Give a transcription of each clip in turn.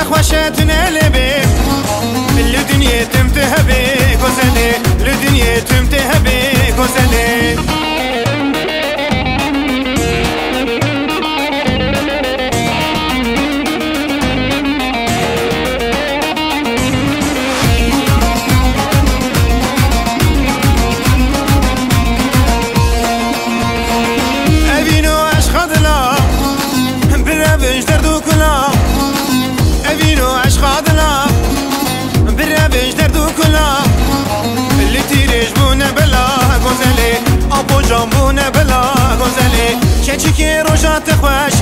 خوشتون لبی لدنیا تم تهبی گزلی لدنیا تم تهبی گزلی جامونه بلا گزلی چه که روشات خوش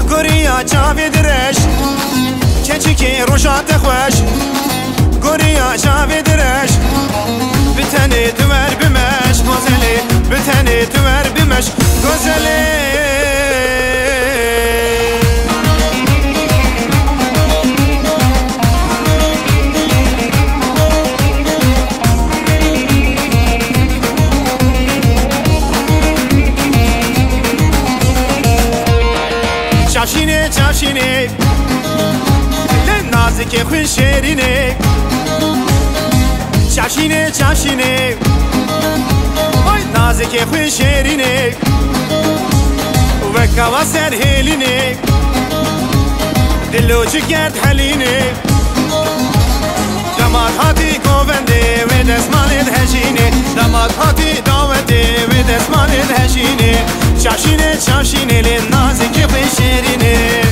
گوریا چاوی درش چه که روشات خوش گوریا چاوی درش بتنی دوار بمش گزلی بتنی دوار بمش گزلی چافشینه چافشینه نازک خوش شیرینه چافشینه چافشینه وای نازک خوش شیرینه و کواسر هلینه دلو جگرد حلینه دماد هاتی گوونده و دستمالت هشینه دماد هاتی داوته و دستمالت هشینه چافشینه چافشینه نازک خوش شیرینه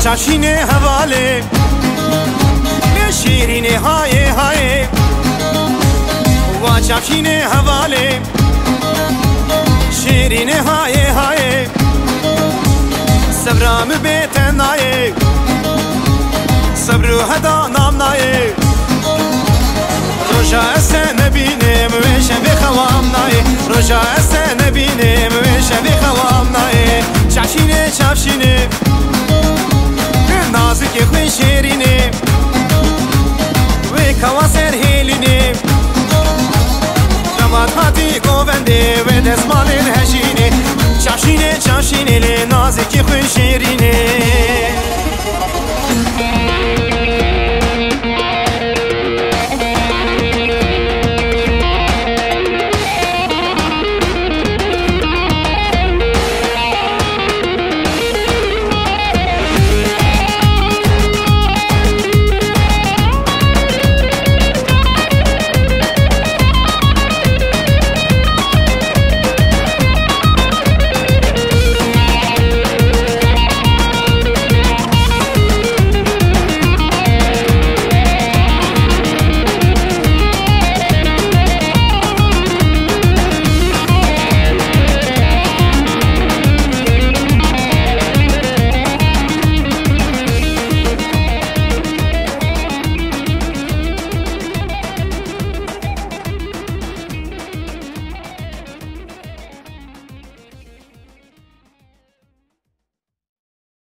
چافشینه حواله شیرینه های های و چافشینه حواله شیرینه های های صبرام بیت نایه صبر و هدا نام نایه روشا است نبینم و شب خوام نایه روشا است نبینم و شب خوام نایه چافشینه چافشینه نازک خوش شیرینه و کواسر هلینه دماد هاتی گوونده و دستمال هشینه چافشینه چافشینه نازک خوش شیرینه